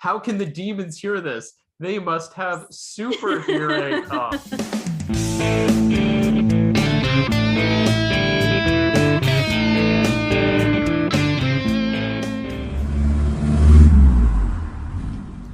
How can the demons hear this? They must have super hearing.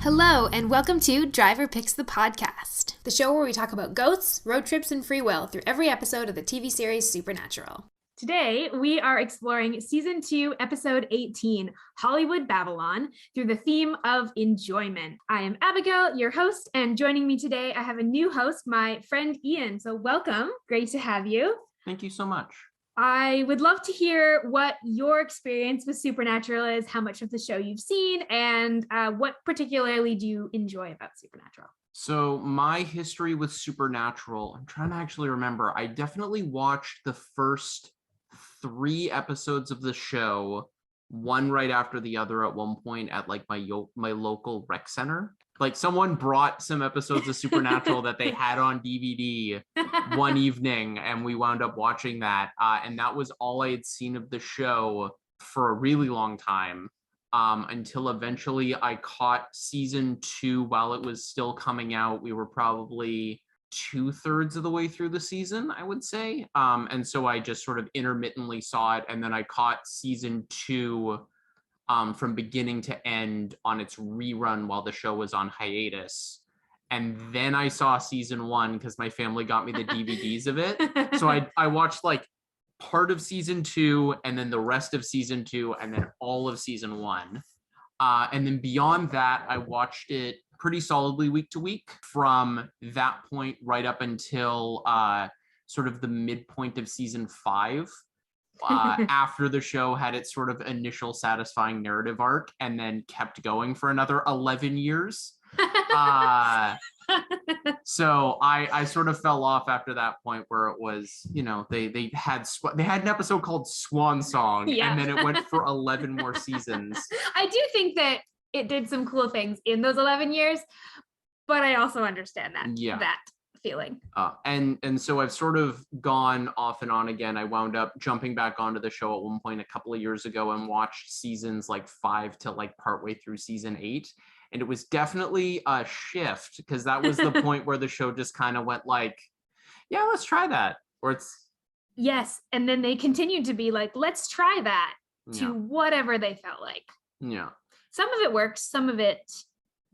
Hello, and welcome to Driver Picks the Podcast, the show where we talk about ghosts, road trips, and free will through every episode of the TV series Supernatural. Today, we are exploring Season 2, Episode 18, Hollywood Babylon, through the theme of enjoyment. I am Abigail, your host, and joining me today, I have a new host, my friend Ian. So welcome. Great to have you. Thank you so much. I would love to hear what your experience with Supernatural is, how much of the show you've seen, and what particularly do you enjoy about Supernatural? So my history with Supernatural, I'm trying to actually remember. I definitely watched the first 3 episodes of the show, one right after the other at one point at like my local rec center. Like someone brought some episodes of Supernatural that they had on DVD one evening, and we wound up watching that. And that was all I had seen of the show for a really long time, until eventually I caught season 2 while it was still coming out. We were probably 2/3 of the way through the season, I would say. And so I just sort of intermittently saw it, and then I caught season 2 from beginning to end on its rerun while the show was on hiatus. And then I saw season 1 because my family got me the DVDs of it. So I watched like part of season 2 and then the rest of season 2 and then all of season 1. And then beyond that, I watched it pretty solidly week to week from that point right up until sort of the midpoint of season 5. After the show had its sort of initial satisfying narrative arc and then kept going for another 11 years. So I sort of fell off after that point where it was, you know, they had an episode called Swan Song, yeah. And then it went for 11 more seasons. I do think that it did some cool things in those 11 years, but I also understand that. Yeah. That feeling. And so I've sort of gone off and on again. I wound up jumping back onto the show at one point a couple of years ago and watched seasons like 5 to like partway through season 8. And it was definitely a shift because that was the point where the show just kind of went like, yeah, let's try that. Or it's. Yes. And then they continued to be like, let's try that to whatever they felt like. Yeah. Some of it works. Some of it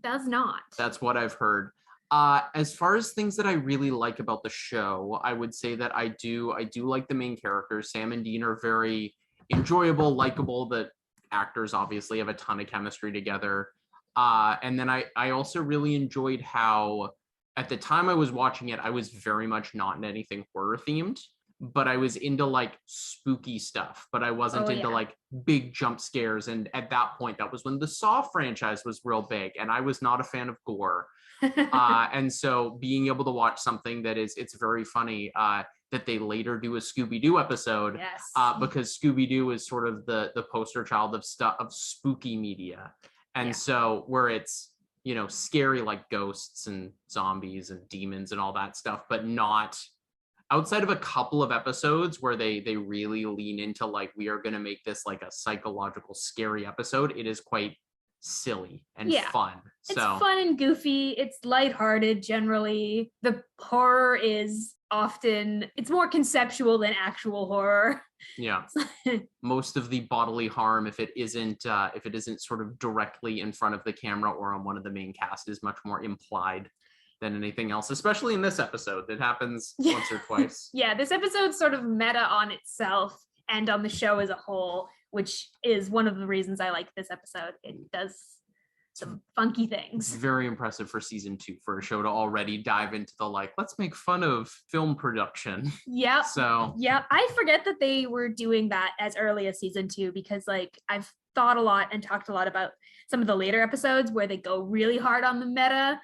does not. That's what I've heard. As far as things that I really like about the show, I would say that I do like the main characters. Sam and Dean are very enjoyable, likable. The actors obviously have a ton of chemistry together. And then I also really enjoyed how at the time I was watching it, I was very much not in anything horror themed, but I was into like spooky stuff, but I wasn't into like big jump scares. And at that point, that was when the Saw franchise was real big and I was not a fan of gore. And so being able to watch something that it's very funny, that they later do a Scooby-Doo episode, yes. Because Scooby-Doo is sort of the poster child of spooky media. And so where it's, you know, scary like ghosts and zombies and demons and all that stuff, but not outside of a couple of episodes where they really lean into like, we are going to make this like a psychological scary episode. It is quite silly and fun. It's fun and goofy. It's lighthearted generally. The horror is often, it's more conceptual than actual horror. Yeah. Most of the bodily harm, if it isn't sort of directly in front of the camera or on one of the main cast, is much more implied than anything else, especially in this episode. It happens once or twice. Yeah, this episode's sort of meta on itself and on the show as a whole, which is one of the reasons I like this episode. It does some funky things. It's very impressive for season 2 for a show to already dive into the like, let's make fun of film production. Yeah. So yeah, I forget that they were doing that as early as season 2 because like I've thought a lot and talked a lot about some of the later episodes where they go really hard on the meta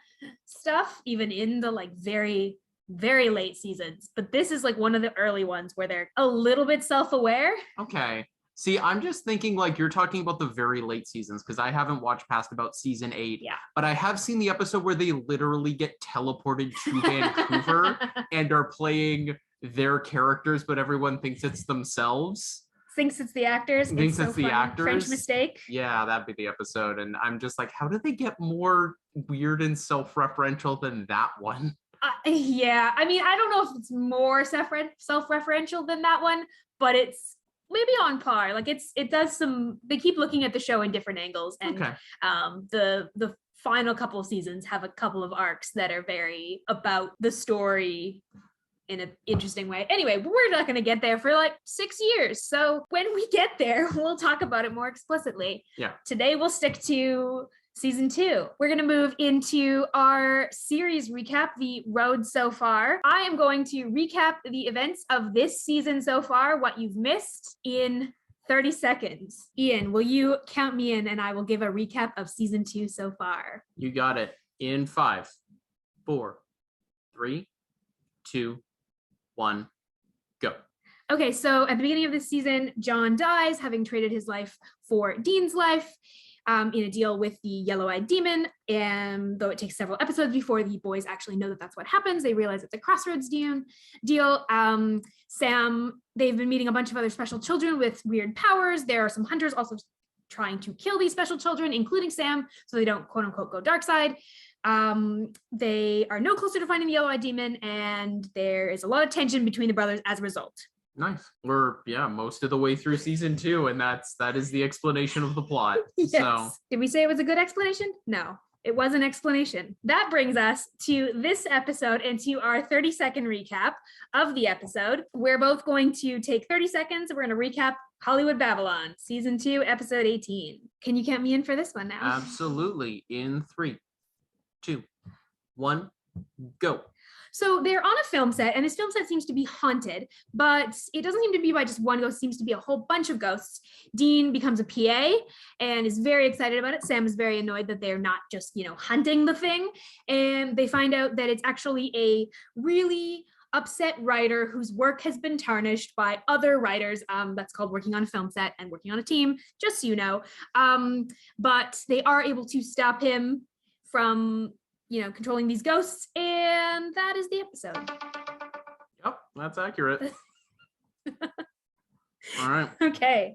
stuff, even in the like very, very late seasons. But this is like one of the early ones where they're a little bit self-aware. Okay. See, I'm just thinking like you're talking about the very late seasons because I haven't watched past about season 8. Yeah. But I have seen the episode where they literally get teleported to Vancouver and are playing their characters, but everyone thinks it's themselves. thinks it's the actors. Thinks it's it's the funny. actors. French mistake. Yeah, that'd be the episode. And I'm just like, how did they get more weird and self-referential than that one? Yeah, I mean, I don't know if it's more self-referential than that one, but it's maybe on par. Like it does some. They keep looking at the show in different angles, and Okay. The final couple of seasons have a couple of arcs that are very about the story in an interesting way. Anyway, we're not going to get there for like 6 years. So when we get there, we'll talk about it more explicitly. Yeah. Today we'll stick to season 2. We're going to move into our series recap, the road so far. I am going to recap the events of this season so far, what you've missed in 30 seconds. Ian, will you count me in and I will give a recap of season 2 so far? You got it. In 5, 4, 3, 2, 1, go. Okay, so at the beginning of this season, John dies, having traded his life for Dean's life in a deal with the yellow-eyed demon. And though it takes several episodes before the boys actually know that that's what happens, they realize it's a crossroads deal. Sam, they've been meeting a bunch of other special children with weird powers. There are some hunters also trying to kill these special children, including Sam, so they don't quote unquote go dark side. They are no closer to finding the yellow-eyed demon, and there is a lot of tension between the brothers as a result. Nice. We're most of the way through season 2, and that is the explanation of the plot. Yes. So Did we say it was a good explanation? No, it was an explanation. That brings us to this episode and to our 30-second recap of the episode. We're both going to take 30 seconds. We're going to recap Hollywood Babylon, season 2, episode 18. Can you count me in for this one now? absolutely. In 3, 2, 1, go. So they're on a film set, and this film set seems to be haunted, but it doesn't seem to be by just one ghost. It seems to be a whole bunch of ghosts. Dean becomes a PA and is very excited about it. Sam is very annoyed that they're not just, hunting the thing. And they find out that it's actually a really upset writer whose work has been tarnished by other writers. That's called working on a film set and working on a team, just so you know. But they are able to stop him from controlling these ghosts, and that is the episode. Yep, that's accurate. All right. Okay,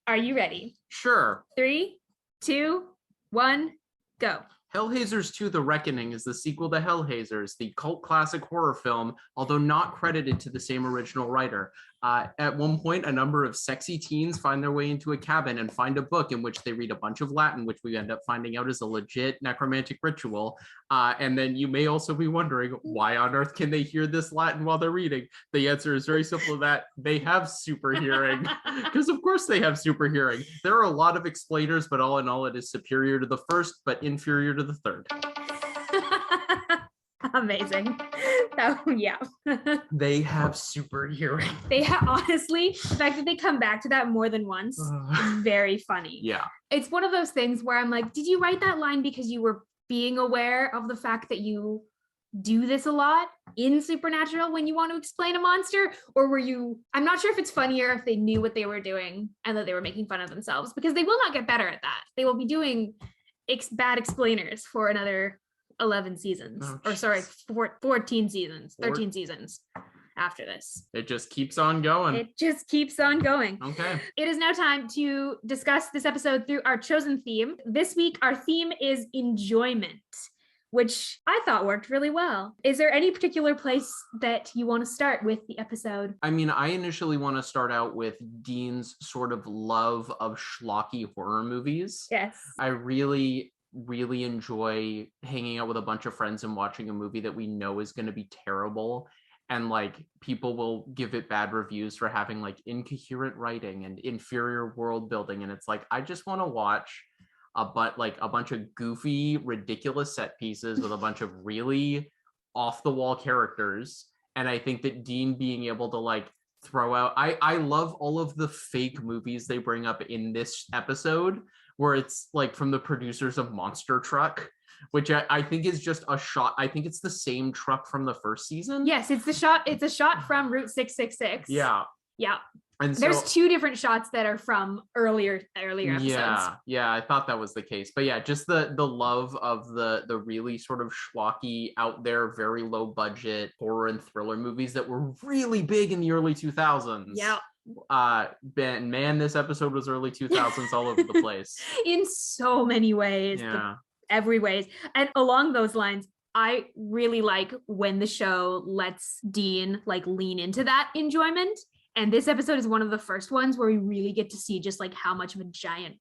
are you ready? Sure. 3, 2, 1, go. Hellhaisers 2: The Reckoning is the sequel to Hellhaisers, the cult classic horror film, although not credited to the same original writer. At one point, a number of sexy teens find their way into a cabin and find a book in which they read a bunch of Latin, which we end up finding out is a legit necromantic ritual. And then you may also be wondering, why on earth can they hear this Latin while they're reading? The answer is very simple, that they have super hearing. Because of course they have super hearing. There are a lot of explainers, but all in all, it is superior to the first, but inferior to the third. Amazing. Oh, yeah. They have super hearing. Honestly, the fact that they come back to that more than once is very funny. Yeah. It's one of those things where I'm like, did you write that line because you were being aware of the fact that you do this a lot in Supernatural when you want to explain a monster? Or were you, I'm not sure if it's funnier if they knew what they were doing and that they were making fun of themselves, because they will not get better at that. They will be doing bad explainers for another 11 seasons, 14 seasons, 13 seasons after this. It just keeps on going. It just keeps on going. Okay. It is now time to discuss this episode through our chosen theme. This week, our theme is enjoyment, which I thought worked really well. Is there any particular place that you want to start with the episode? I mean, I initially want to start out with Dean's sort of love of schlocky horror movies. Yes. I really enjoy hanging out with a bunch of friends and watching a movie that we know is going to be terrible, and like people will give it bad reviews for having like incoherent writing and inferior world building, and it's like, I just want to watch a bunch of goofy, ridiculous set pieces with a bunch of really off the wall characters. And I think that Dean being able to like throw out, I love all of the fake movies they bring up in this episode, where it's like from the producers of Monster Truck, which I think is just a shot. I think it's the same truck from the first season. Yes, it's a shot from Route 666. Yeah. Yeah. And so, there's 2 different shots that are from earlier episodes. Yeah, I thought that was the case. But yeah, just the love of the really sort of schlocky, out there, very low budget horror and thriller movies that were really big in the early 2000s. Yeah. man, this episode was early 2000s all over the place. In so many ways. Yeah. Every ways. And along those lines, I really like when the show lets Dean like lean into that enjoyment. And this episode is one of the first ones where we really get to see just like how much of a giant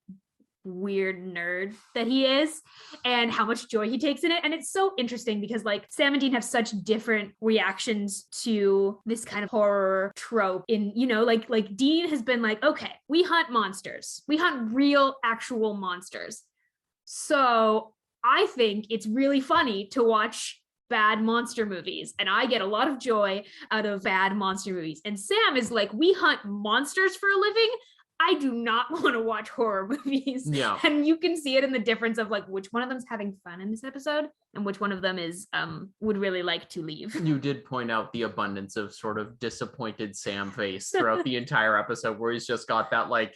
weird nerd that he is and how much joy he takes in it. And it's so interesting because like Sam and Dean have such different reactions to this kind of horror trope in, you know, like Dean has been like, okay, we hunt monsters. We hunt real actual monsters. So I think it's really funny to watch bad monster movies, and I get a lot of joy out of bad monster movies. And Sam is like, we hunt monsters for a living. I do not want to watch horror movies. Yeah. And you can see it in the difference of like which one of them's having fun in this episode and which one of them is would really like to leave. You did point out the abundance of sort of disappointed Sam face throughout the entire episode, where he's just got that like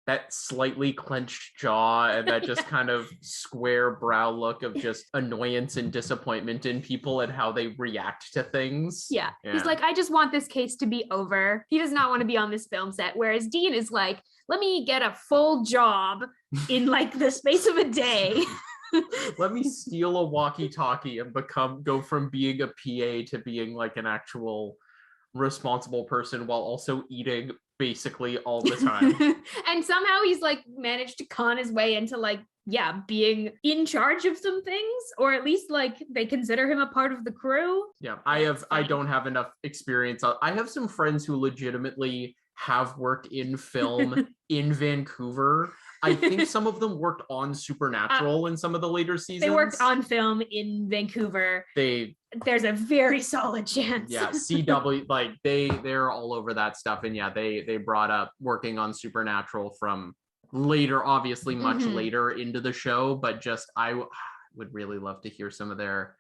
that slightly clenched jaw and that just kind of square brow look of just annoyance and disappointment in people and how they react to things. Yeah. He's like, I just want this case to be over. He does not want to be on this film set. Whereas Dean is like, let me get a full job in like the space of a day. Let me steal a walkie-talkie and go from being a PA to being like an actual responsible person while also eating basically all the time. And somehow he's like managed to con his way into like, yeah, being in charge of some things, or at least like they consider him a part of the crew. Yeah, I don't have enough experience. I have some friends who legitimately have worked in film in Vancouver. I think some of them worked on Supernatural in some of the later seasons. They worked on film in Vancouver. There's a very solid chance. Yeah, CW, like they're all over that stuff. And yeah, they brought up working on Supernatural from later, obviously much later into the show, but just I would really love to hear some of their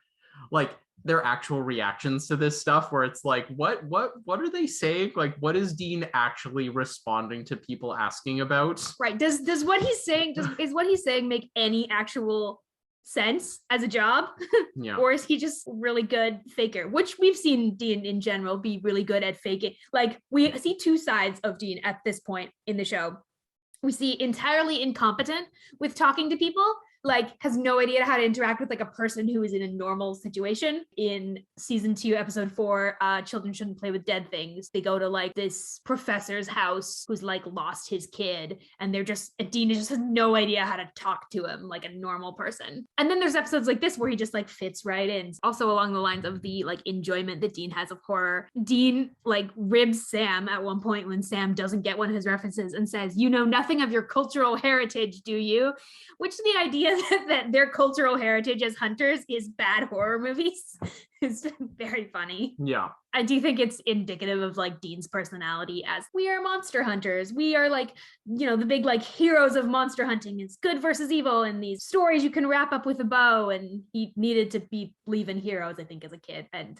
actual reactions to this stuff, where it's like, what are they saying? Like, what is Dean actually responding to people asking about? Right. Does what he's saying is what he's saying make any actual sense as a job? Yeah. Or is he just really good faker, which we've seen Dean in general be really good at faking. Like, we see two sides of Dean at this point in the show. We see entirely incompetent with talking to people, like has no idea how to interact with like a person who is in a normal situation. In season 2, episode 4, Children Shouldn't Play with Dead Things, they go to like this professor's house who's like lost his kid, and Dean just has no idea how to talk to him like a normal person. And then there's episodes like this where he just like fits right in. Also along the lines of the like enjoyment that Dean has of horror, Dean like ribs Sam at one point when Sam doesn't get one of his references and says, "You know nothing of your cultural heritage, do you?" Which the idea that their cultural heritage as hunters is bad horror movies is very funny. Yeah. I do think it's indicative of like Dean's personality as, we are monster hunters. We are like, you know, the big like heroes of monster hunting is good versus evil, and these stories you can wrap up with a bow. And he needed to believe in heroes, I think, as a kid. And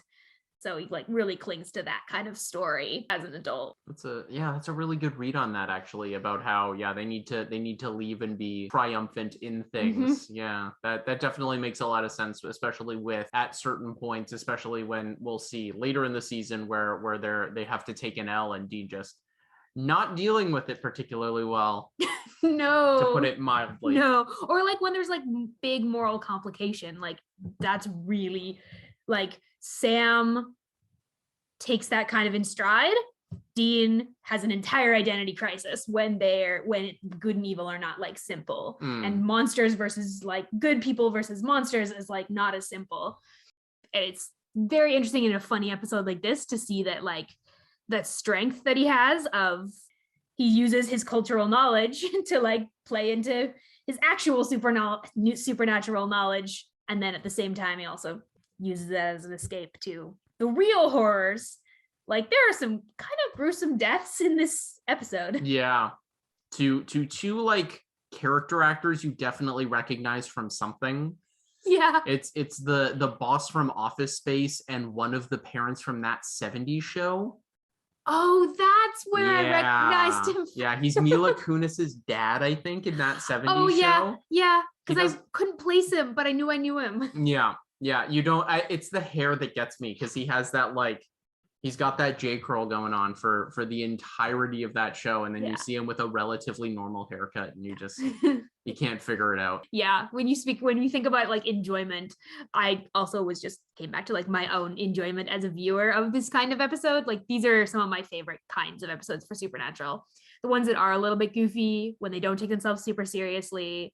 so he like really clings to that kind of story as an adult. That's a really good read on that, actually, about how they need to leave and be triumphant in things. Yeah, that definitely makes a lot of sense, especially with at certain points, especially when we'll see later in the season where they have to take an L and Dean just not dealing with it particularly well. No, to put it mildly. No, or like when there's like big moral complication, like that's really like Sam takes that kind of in stride. Dean has an entire identity crisis when good and evil are not like simple, and monsters versus like good people versus monsters is like not as simple. And it's very interesting in a funny episode like this to see that like the strength that he has of, he uses his cultural knowledge to like play into his actual supernatural knowledge, and then at the same time he also uses that as an escape to the real horrors. Like, there are some kind of gruesome deaths in this episode. Yeah. To two like character actors you definitely recognize from something. Yeah. It's the boss from Office Space and one of the parents from That 70s Show. Oh, that's where I recognized him. Yeah, he's Mila Kunis's dad, I think, in That 70s Show. Yeah, because I couldn't place him, but I knew him. Yeah, you don't, it's the hair that gets me, because he has that like He's got that J curl going on for the entirety of that show, and then you see him with a relatively normal haircut, and you can't figure it out. Yeah, when you think about like enjoyment, I also came back to like my own enjoyment as a viewer of this kind of episode. Like these are some of my favorite kinds of episodes for Supernatural. The ones that are a little bit goofy, when they don't take themselves super seriously.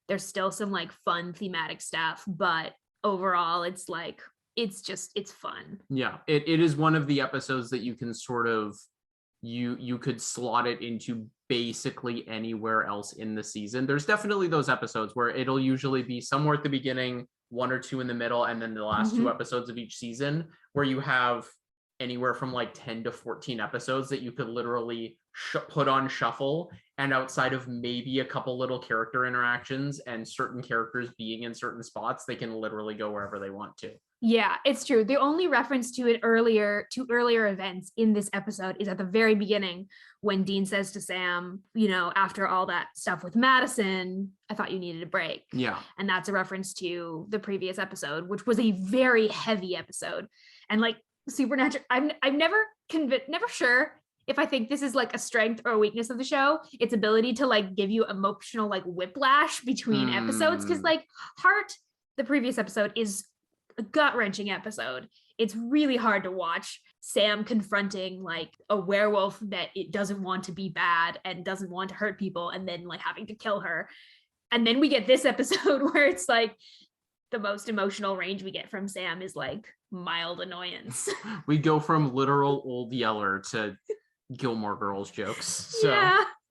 There's still some like fun thematic stuff, but overall it's like it's fun. Yeah, it is one of the episodes that you can sort of you could slot it into basically anywhere else in the season. There's definitely those episodes where it'll usually be somewhere at the beginning, one or two in the middle, and then the last two episodes of each season, where you have anywhere from like 10 to 14 episodes that you could literally put on shuffle, and outside of maybe a couple little character interactions and certain characters being in certain spots, they can literally go wherever they want to. Yeah, it's true. The only reference to earlier events in this episode is at the very beginning when Dean says to Sam, after all that stuff with Madison, I thought you needed a break. Yeah. And that's a reference to the previous episode, which was a very heavy episode. And like Supernatural, I'm never sure if I think this is like a strength or a weakness of the show, its ability to like give you emotional like whiplash between episodes. Because like Heart, the previous episode, is a gut-wrenching episode. It's really hard to watch Sam confronting like a werewolf that it doesn't want to be bad and doesn't want to hurt people, and then like having to kill her. And then we get this episode where it's like the most emotional range we get from Sam is like mild annoyance. We go from literal old yeller to Gilmore Girls jokes. So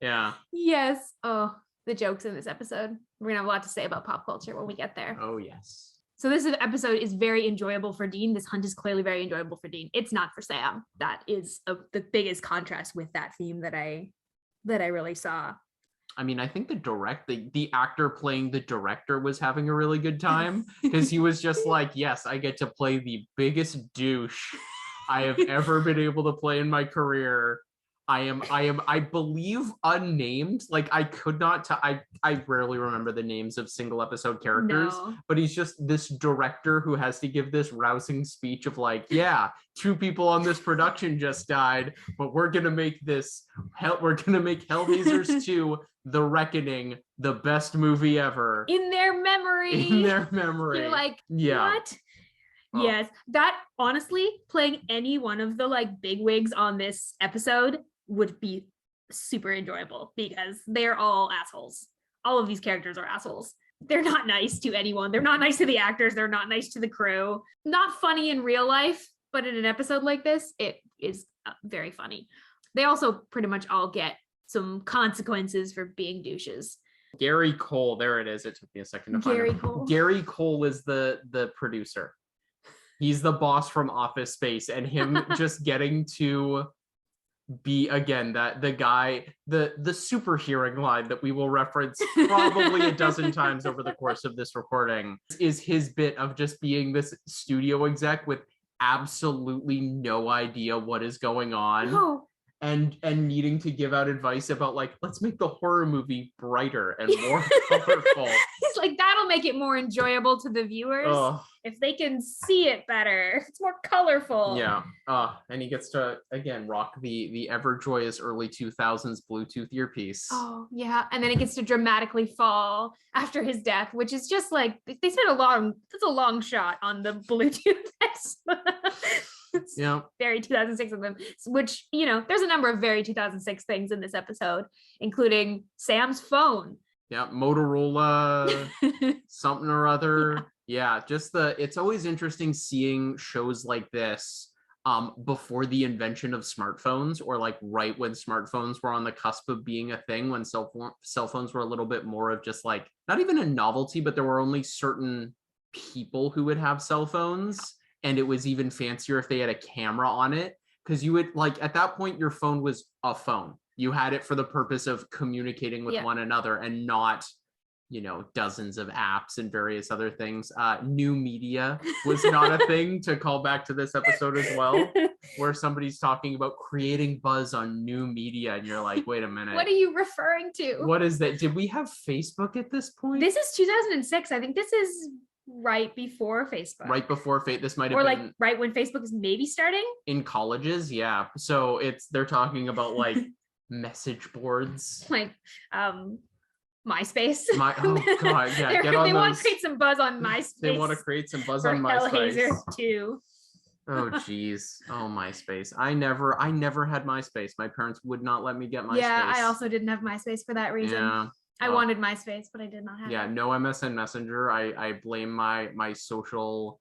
yeah. Yes. Oh, the jokes in this episode. We're gonna have a lot to say about pop culture when we get there. Oh yes. So this episode is very enjoyable for Dean. This hunt is clearly very enjoyable for Dean. It's not for Sam. That is the biggest contrast with that theme that I really saw. I mean, I think the actor playing the director was having a really good time, because he was just like, yes, I get to play the biggest douche I have ever been able to play in my career. I believe unnamed. Like I could not, I rarely remember the names of single episode characters, but he's just this director who has to give this rousing speech of like, yeah, 2 people on this production just died, but we're going to make Hellraisers 2, The Reckoning, the best movie ever. In their memory. You're like, yeah. What? Oh. Yes, that honestly, playing any one of the like big wigs on this episode would be super enjoyable, because they're all assholes. All of these characters are assholes. They're not nice to anyone. They're not nice to the actors. They're not nice to the crew. Not funny in real life, but in an episode like this, it is very funny. They also pretty much all get some consequences for being douches. Gary Cole, there it is. It took me a second to find him. Gary Cole is the producer. He's the boss from Office Space, and him just getting to be, again, that the guy, the super hearing line that we will reference probably a dozen times over the course of this recording, is his bit of just being this studio exec with absolutely no idea what is going on. No. And needing to give out advice about like, let's make the horror movie brighter and more colorful. He's like, that'll make it more enjoyable to the viewers if they can see it better. It's more colorful. Yeah. And he gets to again rock the ever joyous early 2000s Bluetooth earpiece. Oh yeah, and then it gets to dramatically fall after his death, which is just like they spent that's a long shot on the Bluetooth. Yeah, very 2006 of them, which, there's a number of very 2006 things in this episode, including Sam's phone. Yeah, Motorola something or other. Yeah, just it's always interesting seeing shows like this before the invention of smartphones, or like right when smartphones were on the cusp of being a thing, when cell phones were a little bit more of just like, not even a novelty, but there were only certain people who would have cell phones. And it was even fancier if they had a camera on it, because you would like, at that point, your phone was a phone. You had it for the purpose of communicating with one another, and not, dozens of apps and various other things. New media was not a thing, to call back to this episode as well, where somebody's talking about creating buzz on new media. And you're like, wait a minute. What are you referring to? What is that? Did we have Facebook at this point? This is 2006. I think this is right before Facebook. Right before this might have or been like right when Facebook is maybe starting. in colleges. Yeah. So they're talking about like message boards. Like MySpace. Oh god, yeah. Get on they those. want to create some buzz on MySpace. They want to create some buzz for on MySpace. Hellraiser too. Oh geez. Oh, MySpace. I never had MySpace. My parents would not let me get MySpace. Yeah, I also didn't have MySpace for that reason. Yeah. I wanted MySpace, but I did not have it. No MSN Messenger. I blame my social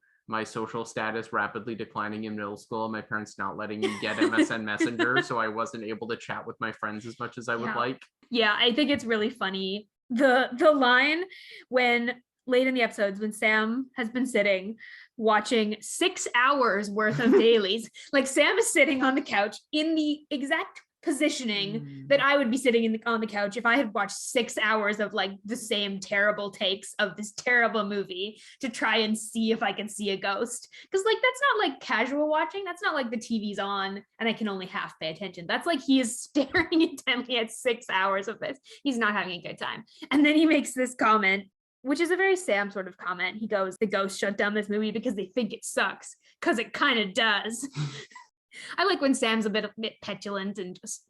status rapidly declining in middle school. My parents not letting me get MSN Messenger, so I wasn't able to chat with my friends as much as I would like. Yeah, I think it's really funny. The line when late in the episodes when Sam has been sitting watching 6 hours worth of dailies. Like Sam is sitting on the couch in the exact positioning that I would be sitting on the couch if I had watched 6 hours of like the same terrible takes of this terrible movie to try and see if I can see a ghost. Because like that's not like casual watching. That's not like the TV's on and I can only half pay attention. That's like he is staring intently at 6 hours of this. He's not having a good time. And then he makes this comment, which is a very Sam sort of comment. He goes, the ghosts shut down this movie because they think it sucks, because it kind of does. I like when Sam's a bit petulant and just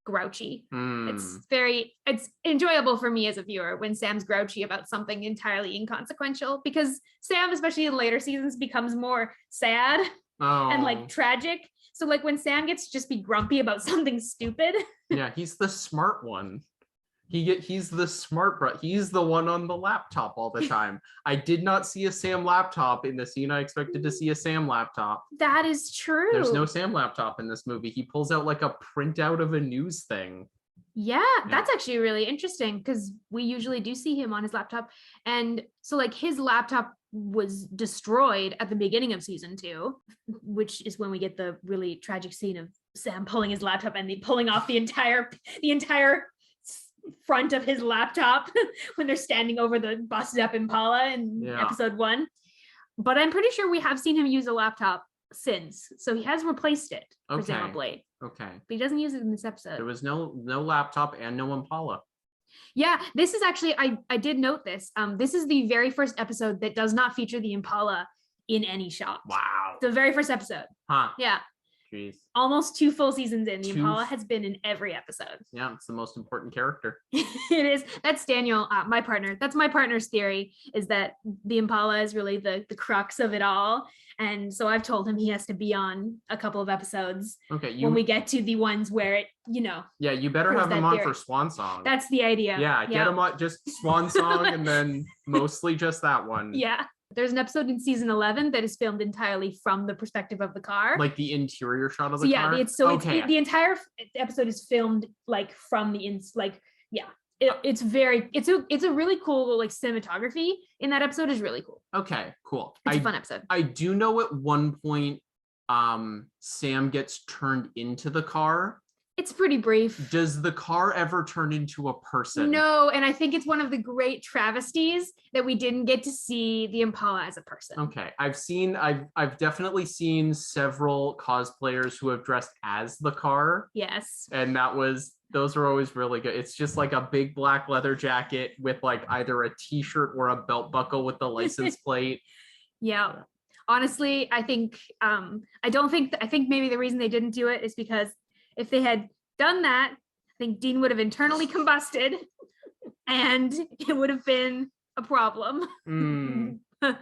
grouchy. It's enjoyable for me as a viewer when Sam's grouchy about something entirely inconsequential, because Sam, especially in later seasons, becomes more sad and like tragic. So like when Sam gets to just be grumpy about something stupid. Yeah, he's the smart one. He's the smart bro. He's the one on the laptop all the time. I did not see a Sam laptop in the scene. I expected to see a Sam laptop. That is true. There's no Sam laptop in this movie. He pulls out like a printout of a news thing. Yeah, that's actually really interesting because we usually do see him on his laptop. And so like his laptop was destroyed at the beginning of season 2, which is when we get the really tragic scene of Sam pulling his laptop and pulling off the entire front of his laptop when they're standing over the busted up Impala in episode 1. But I'm pretty sure we have seen him use a laptop since, so he has replaced it, presumably. Okay. But he doesn't use it in this episode. There was no laptop and no Impala. Yeah, this is actually, I did note this. This is the very first episode that does not feature the Impala in any shot. Wow. The very first episode. Huh. Yeah. Jeez. Almost 2 full seasons in, the Impala has been in every episode. Yeah, it's the most important character. It is. That's Daniel, my partner. That's my partner's theory, is that the Impala is really the crux of it all. And so I've told him he has to be on a couple of episodes. Okay. When we get to the ones where it, Yeah, you better have him on for Swan Song. That's the idea. Yeah, get him on just Swan Song and then mostly just that one. Yeah. There's an episode in season 11 that is filmed entirely from the perspective of the car. Like the interior shot of the car? Yeah, the entire episode is filmed like from the it's a really cool like cinematography in that episode is really cool. Okay, cool. It's a fun episode. I do know at one point Sam gets turned into the car. It's pretty brief. Does the car ever turn into a person? No, and I think it's one of the great travesties that we didn't get to see the Impala as a person. Okay, I've definitely seen several cosplayers who have dressed as the car. Yes. And those are always really good. It's just like a big black leather jacket with like either a t-shirt or a belt buckle with the license plate. Yeah. Honestly, I think I think maybe the reason they didn't do it is because if they had done that, I think Dean would have internally combusted and it would have been a problem. They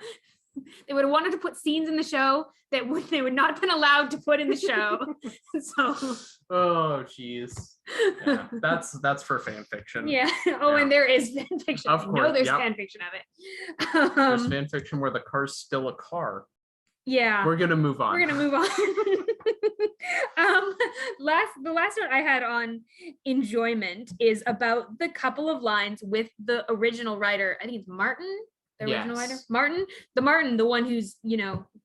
would have wanted to put scenes in the show that they would not have been allowed to put in the show. So oh geez. Yeah, that's for fan fiction. Yeah. Oh, yeah. And there is fan fiction. Of course. No, there's fan fiction of it. There's fan fiction where the car's still a car. Yeah. We're gonna move on. The last note I had on enjoyment is about the couple of lines with the original writer. I think it's Martin, the original writer. Martin, the one who's,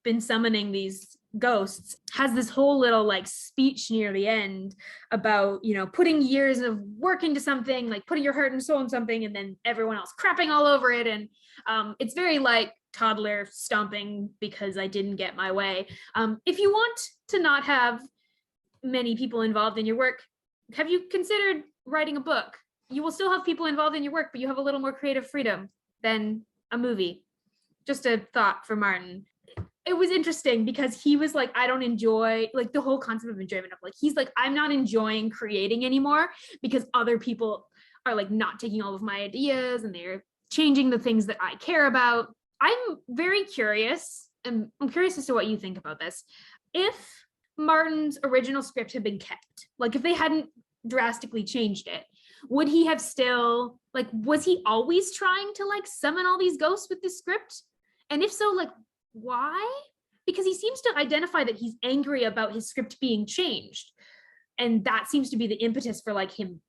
been summoning these ghosts, has this whole little like speech near the end about, putting years of work into something, like putting your heart and soul in something, and then everyone else crapping all over it. And it's very like toddler stomping because I didn't get my way. If you want to not have many people involved in your work, have you considered writing a book? You will still have people involved in your work, but you have a little more creative freedom than a movie. just a thought for Martin. It was interesting because he was like, I don't enjoy, like, the whole concept of enjoyment of, like, he's like, I'm not enjoying creating anymore because other people are like not taking all of my ideas and they're changing the things that I care about. I'm very curious, and I'm curious as to what you think about this. If Martin's original script had been kept, like if they hadn't drastically changed it, would he have still, like, was he always trying to like summon all these ghosts with this script? And if so, like, why? Because he seems to identify that he's angry about his script being changed. And that seems to be the impetus for like him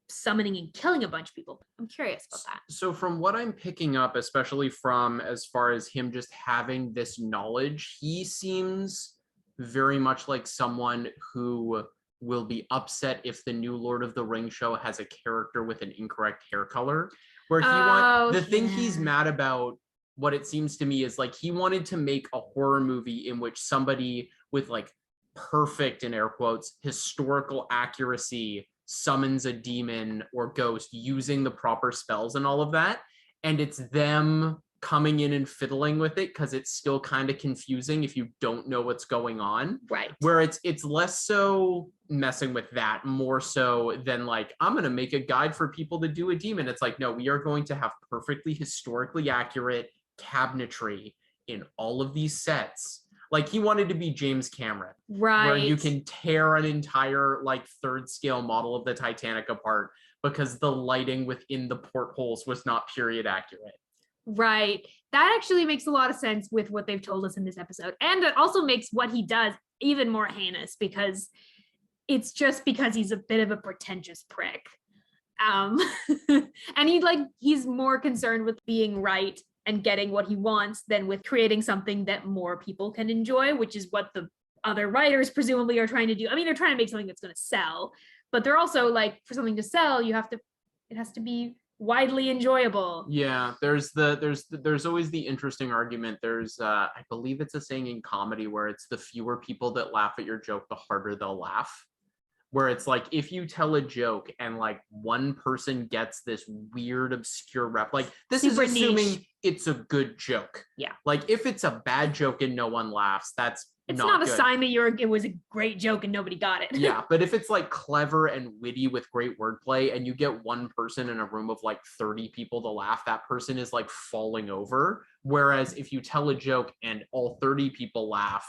summoning and killing a bunch of people. I'm curious about that. So from what I'm picking up, especially from as far as him just having this knowledge, he seems very much like someone who will be upset if the new Lord of the Rings show has a character with an incorrect hair color. Where the thing he's mad about, what it seems to me, is like he wanted to make a horror movie in which somebody with like perfect, in air quotes, historical accuracy summons a demon or ghost using the proper spells and all of that, and it's them coming in and fiddling with it because it's still kind of confusing if you don't know what's going on. Right. Where it's less so messing with that, more so than like, I'm going to make a guide for people to do a demon. It's like, no, we are going to have perfectly historically accurate cabinetry in all of these sets. Like he wanted to be James Cameron, right, where you can tear an entire like third scale model of the Titanic apart because the lighting within the portholes was not period accurate. Right. That actually makes a lot of sense with what they've told us in this episode. And it also makes what he does even more heinous because it's just because he's a bit of a pretentious prick. And he's more concerned with being right and getting what he wants than with creating something that more people can enjoy, which is what the other writers presumably are trying to do. I mean, they're trying to make something that's going to sell, but they're also like, for something to sell, it has to be widely enjoyable. Yeah, there's always the interesting argument. There's I believe it's a saying in comedy where it's the fewer people that laugh at your joke, the harder they'll laugh. Where it's like, if you tell a joke and like one person gets this weird obscure rep, like this Super is assuming niche. It's a good joke. Yeah. Like if it's a bad joke and no one laughs, it's not a good. sign that it was a great joke and nobody got it. Yeah, but if it's like clever and witty with great wordplay and you get one person in a room of like 30 people to laugh, that person is like falling over. Whereas if you tell a joke and all 30 people laugh,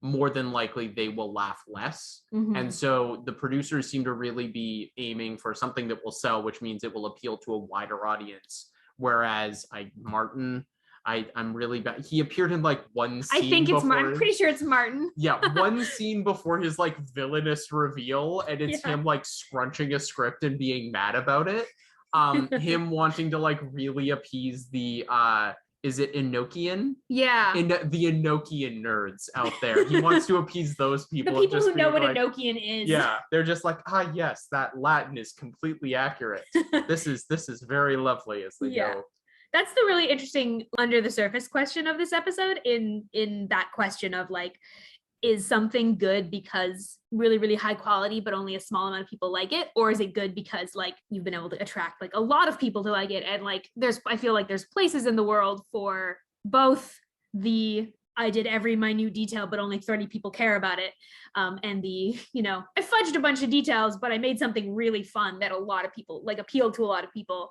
more than likely they will laugh less. Mm-hmm. And so the producers seem to really be aiming for something that will sell, which means it will appeal to a wider audience. Whereas I'm really bad. He appeared in like one scene. I think it's Martin. I'm pretty sure it's Martin. Yeah, one scene before his like villainous reveal, and it's him like scrunching a script and being mad about it. Him wanting to like really appease the is it Enochian? Yeah. The Enochian nerds out there. He wants to appease those people. The people who know what Enochian is. Yeah. They're just like, yes, that Latin is completely accurate. This is very lovely as they go. That's the really interesting under the surface question of this episode in that question of like, is something good because really, really high quality, but only a small amount of people like it? Or is it good because like you've been able to attract like a lot of people to like it? And like, I feel like there's places in the world for both I did every minute detail, but only 30 people care about it. And I fudged a bunch of details, but I made something really fun that a lot of people like appealed to a lot of people.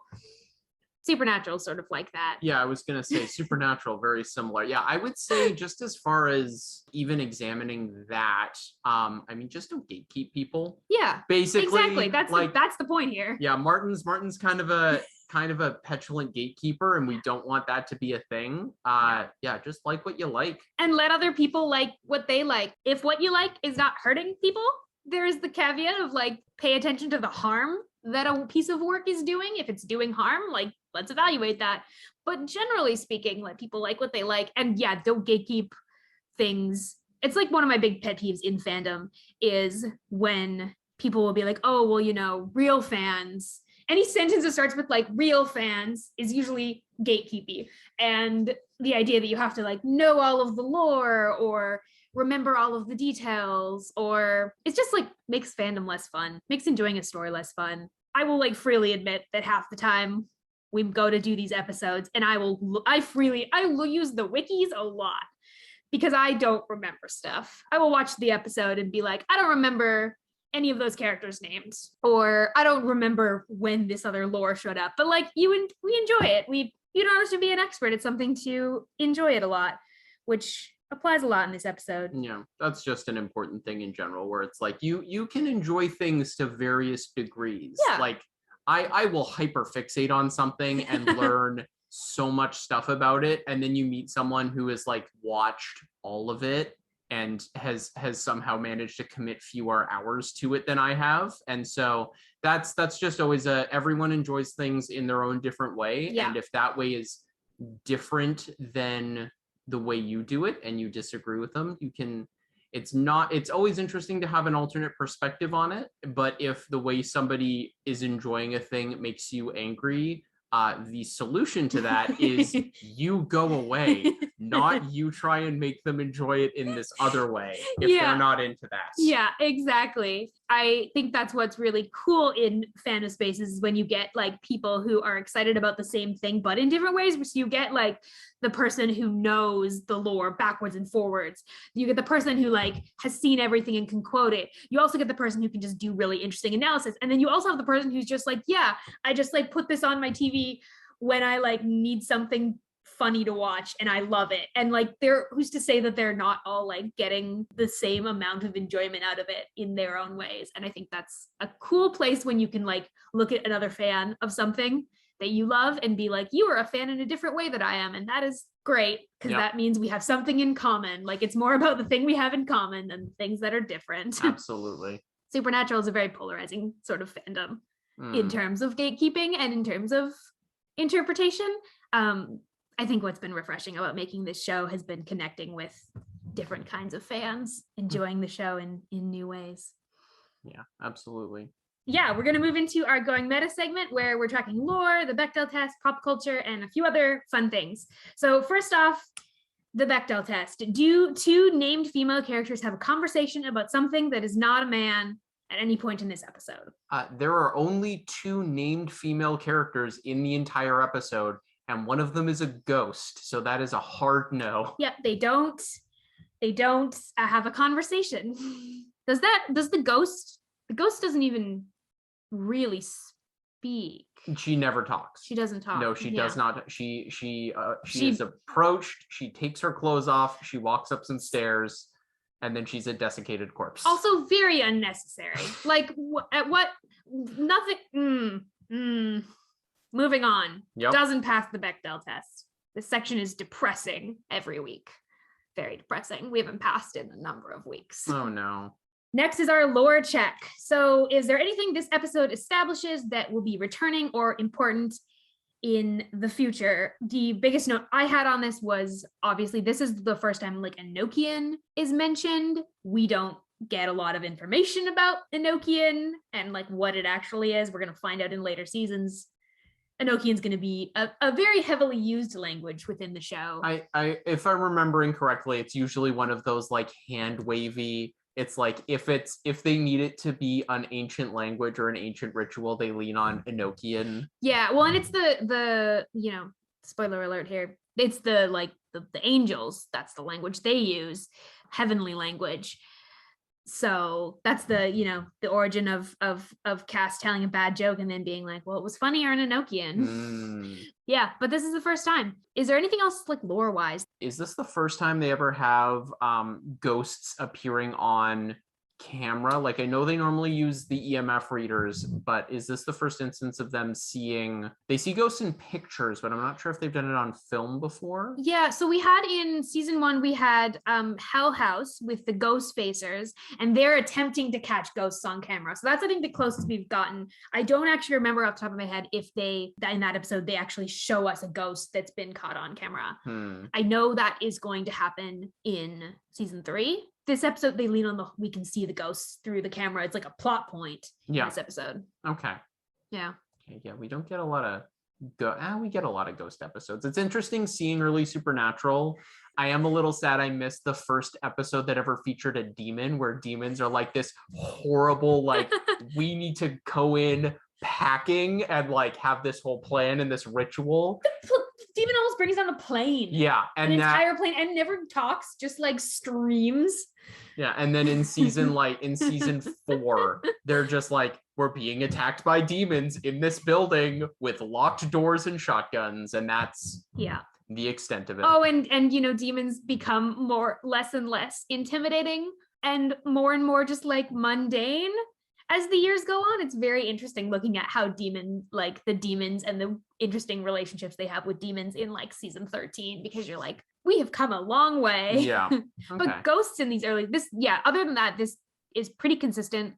Supernatural sort of like that. Yeah, I was gonna say Supernatural, very similar. Yeah, I would say just as far as even examining that, I mean, just don't gatekeep people. Yeah, basically, exactly. That's the point here. Yeah, Martin's kind of a petulant gatekeeper, and we don't want that to be a thing. Yeah, just like what you like, and let other people like what they like. If what you like is not hurting people, there is the caveat of like pay attention to the harm that a piece of work is doing. If it's doing harm, like let's evaluate that. But generally speaking, let people like what they like. And yeah, don't gatekeep things. It's like one of my big pet peeves in fandom is when people will be like, oh, well, real fans. Any sentence that starts with like real fans is usually gatekeepy. And the idea that you have to like know all of the lore or remember all of the details, or it's just like makes fandom less fun, makes enjoying a story less fun. I will like freely admit that half the time we go to do these episodes, and I will use the wikis a lot because I don't remember stuff. I will watch the episode and be like, I don't remember any of those characters' names, or I don't remember when this other lore showed up. But like we enjoy it. You don't have to be an expert. It's something to enjoy it a lot, which applies a lot in this episode. Yeah, that's just an important thing in general, where it's like you can enjoy things to various degrees. Yeah. Like I will hyperfixate on something and learn so much stuff about it, and then you meet someone who has like watched all of it and has somehow managed to commit fewer hours to it than I have. And so that's just always everyone enjoys things in their own different way. Yeah. And if that way is different than the way you do it and you disagree with them, it's always interesting to have an alternate perspective on it. But if the way somebody is enjoying a thing makes you angry, the solution to that is you go away, not you try and make them enjoy it in this other way if they're not into that. Yeah, exactly. I think that's what's really cool in fandom spaces is when you get like people who are excited about the same thing, but in different ways. So you get like the person who knows the lore backwards and forwards. You get the person who like has seen everything and can quote it. You also get the person who can just do really interesting analysis. And then you also have the person who's just like, yeah, I just like put this on my TV when I like need something funny to watch and I love it. And like who's to say that they're not all like getting the same amount of enjoyment out of it in their own ways. And I think that's a cool place when you can like look at another fan of something that you love and be like, you are a fan in a different way that I am. And that is great because that means we have something in common. Like it's more about the thing we have in common than things that are different. Absolutely. Supernatural is a very polarizing sort of fandom in terms of gatekeeping and in terms of interpretation. I think what's been refreshing about making this show has been connecting with different kinds of fans, enjoying the show in new ways. Yeah, absolutely. Yeah, we're going to move into our Going Meta segment where we're tracking lore, the Bechdel test, pop culture, and a few other fun things. So first off, the Bechdel test. Do two named female characters have a conversation about something that is not a man at any point in this episode? There are only two named female characters in the entire episode, and one of them is a ghost. So that is a hard no. Yep, they don't have a conversation. Does the ghost doesn't even really speak. She never talks. She doesn't talk. No, she does not. She is approached. She takes her clothes off. She walks up some stairs, and then she's a desiccated corpse. Also, very unnecessary. Like nothing. Moving on. Yep. Doesn't pass the Bechdel test. This section is depressing every week. Very depressing. We haven't passed in a number of weeks. Oh no. Next is our lore check. So is there anything this episode establishes that will be returning or important in the future? The biggest note I had on this was, obviously, this is the first time like Enochian is mentioned. We don't get a lot of information about Enochian and like what it actually is. We're going to find out in later seasons. Enochian's going to be a very heavily used language within the show. If I'm remembering correctly, it's usually one of those like hand wavy. It's like if they need it to be an ancient language or an ancient ritual, they lean on Enochian. Yeah, well, and it's the spoiler alert here. It's the angels. That's the language they use, heavenly language. So that's the origin of Cass telling a bad joke and then being like, well, it was funnier in Enochian. Yeah, but this is the first time. Is there anything else like lore wise? Is this the first time they ever have ghosts appearing on camera? Like I know they normally use the EMF readers, but is this the first instance of them they see ghosts in pictures, but I'm not sure if they've done it on film before? Yeah, so we had in season 1, we had Hell House with the ghost facers, and they're attempting to catch ghosts on camera. So that's I think the closest we've gotten. I don't actually remember off the top of my head if in that episode they actually show us a ghost that's been caught on camera. I know that is going to happen in season 3. This episode, they lean on we can see the ghosts through the camera. It's like a plot point in this episode. Okay. Yeah. Okay, yeah, we don't get a lot of we get a lot of ghost episodes. It's interesting seeing early Supernatural. I am a little sad I missed the first episode that ever featured a demon, where demons are like this horrible, like we need to go in, packing and like have this whole plan and this ritual. Demon almost brings down a plane. Yeah, and an entire plane, and never talks, just like screams. Yeah, and then in season 4, they're just like, we're being attacked by demons in this building with locked doors and shotguns, and that's the extent of it. Oh, and demons become less and less intimidating and more just like mundane as the years go on. It's very interesting looking at how the demons and the interesting relationships they have with demons in like season 13, because you're like, we have come a long way. Yeah. Okay. But ghosts in these other than that, this is pretty consistent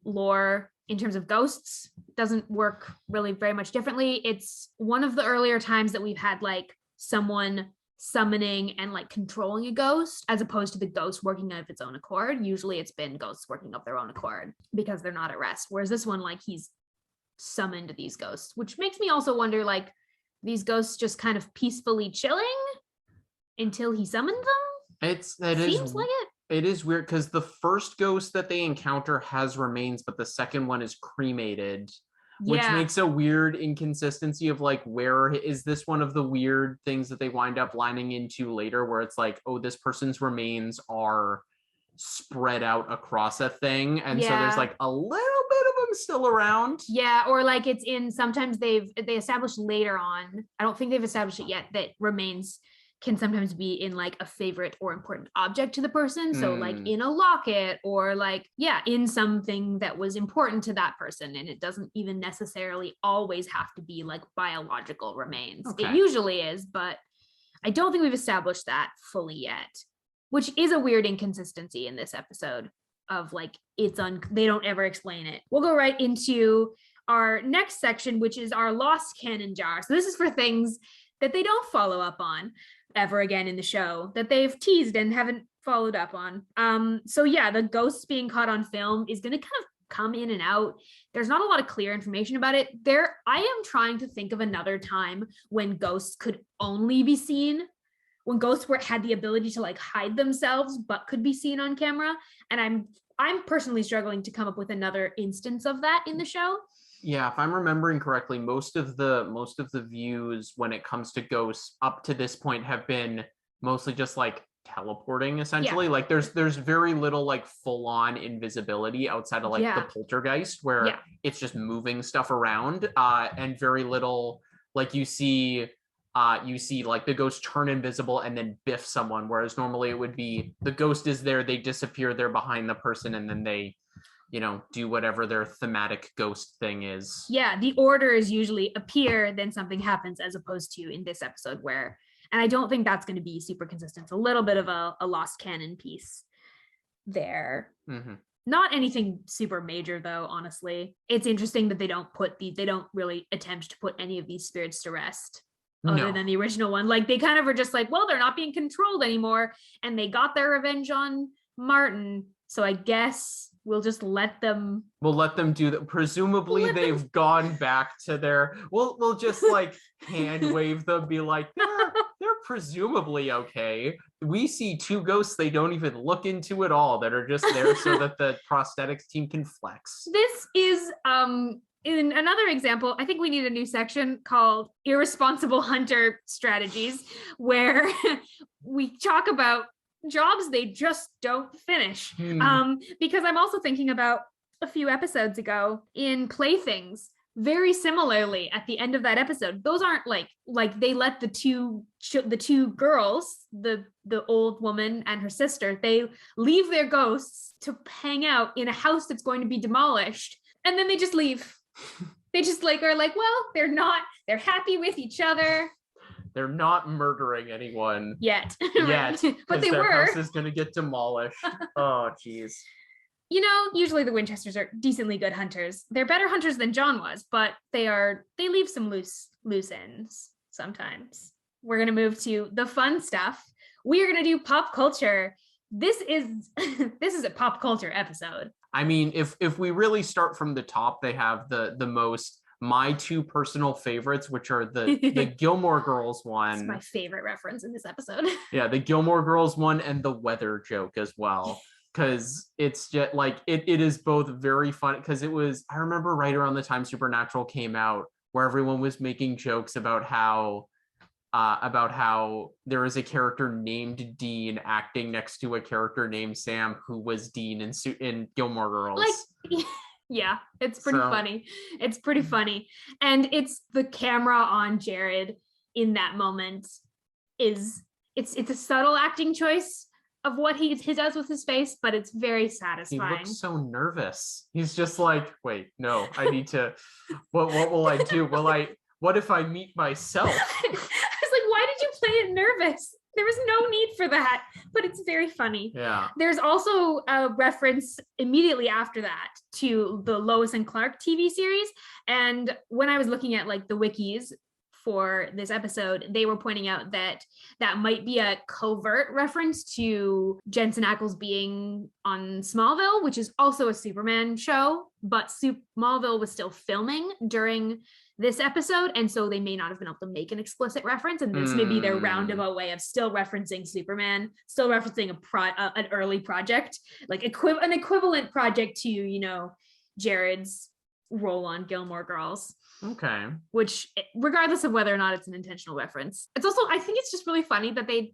lore in terms of ghosts. Doesn't work really very much differently. It's one of the earlier times that we've had like someone summoning and like controlling a ghost, as opposed to the ghost working of its own accord. Usually it's been ghosts working of their own accord because they're not at rest. Whereas this one, like, he's summoned these ghosts, which makes me also wonder, like, these ghosts just kind of peacefully chilling until he summoned them? Seems like it. It is weird because the first ghost that they encounter has remains, but the second one is cremated. Which makes a weird inconsistency of like, where is this one of the weird things that they wind up lining into later, where it's like, oh, this person's remains are spread out across a thing, and so there's like a little bit of them still around. Yeah, or like it's in, sometimes they establish later on, I don't think they've established it yet, that remains can sometimes be in like a favorite or important object to the person. So like in a locket, or like, in something that was important to that person. And it doesn't even necessarily always have to be like biological remains. Okay. It usually is, but I don't think we've established that fully yet, which is a weird inconsistency in this episode of like, they don't ever explain it. We'll go right into our next section, which is our lost canon jar. So this is for things that they don't follow up on ever again in the show, that they've teased and haven't followed up on. The ghosts being caught on film is going to kind of come in and out. There's not a lot of clear information about it. I am trying to think of another time when ghosts could only be seen, when ghosts had the ability to like hide themselves but could be seen on camera. And I'm personally struggling to come up with another instance of that in the show. Yeah, if I'm remembering correctly, most of the views when it comes to ghosts up to this point have been mostly just like teleporting, essentially. Like there's very little like full-on invisibility outside of like the poltergeist, where it's just moving stuff around, and very little like you see like the ghost turn invisible and then biff someone, whereas normally it would be the ghost is there, they disappear, they're behind the person, and then they do whatever their thematic ghost thing is. Yeah, the order is usually appear, then something happens, as opposed to in this episode where, and I don't think that's going to be super consistent. It's a little bit of a lost canon piece there. Mm-hmm. Not anything super major though, honestly. It's interesting that they don't really attempt to put any of these spirits to rest. Other than the original one. Like they kind of are just like, well, they're not being controlled anymore, and they got their revenge on Martin. So I guess we'll just let them do that. Presumably they've gone back to their, we'll just like hand wave them, be like, they're presumably okay. We see two ghosts they don't even look into at all, that are just there so that the prosthetics team can flex. This is in another example. I think we need a new section called Irresponsible Hunter Strategies, where we talk about jobs they just don't finish. Because I'm also thinking about a few episodes ago in Playthings, very similarly at the end of that episode, those aren't like they let the two girls, the old woman and her sister, they leave their ghosts to hang out in a house that's going to be demolished, and then they just leave. They just like are like, well, they're happy with each other. They're not murdering anyone yet, but they their were. House is going to get demolished. Oh, geez. Usually the Winchesters are decently good hunters. They're better hunters than John was, but they leave some loose ends sometimes. We're going to move to the fun stuff. We are going to do pop culture. This is a pop culture episode. I mean, if we really start from the top, they have the most, my two personal favorites, which are the Gilmore Girls one. It's my favorite reference in this episode. Yeah, the Gilmore Girls one and the weather joke as well. because it's just like it is both very fun because I remember right around the time Supernatural came out where everyone was making jokes about how there is a character named Dean acting next to a character named Sam who was Dean in Gilmore Girls. Like, yeah, it's pretty funny. It's pretty funny. And it's the camera on Jared in that moment it's a subtle acting choice of what he does with his face, but it's very satisfying. He looks so nervous. He's just like, wait, no, I need to, what will I do? What if I meet myself? I was like, why did you play it nervous? There was no need for that, but it's very funny. Yeah. There's also a reference immediately after that to the Lois and Clark TV series. And when I was looking at like the wikis for this episode, they were pointing out that might be a covert reference to Jensen Ackles being on Smallville, which is also a Superman show, but Smallville was still filming during this episode, and so they may not have been able to make an explicit reference, and this may be their roundabout way of still referencing Superman, still referencing an early project, like an equivalent project to, Jared's role on Gilmore Girls. Okay. Which, regardless of whether or not it's an intentional reference, it's also, I think it's just really funny that they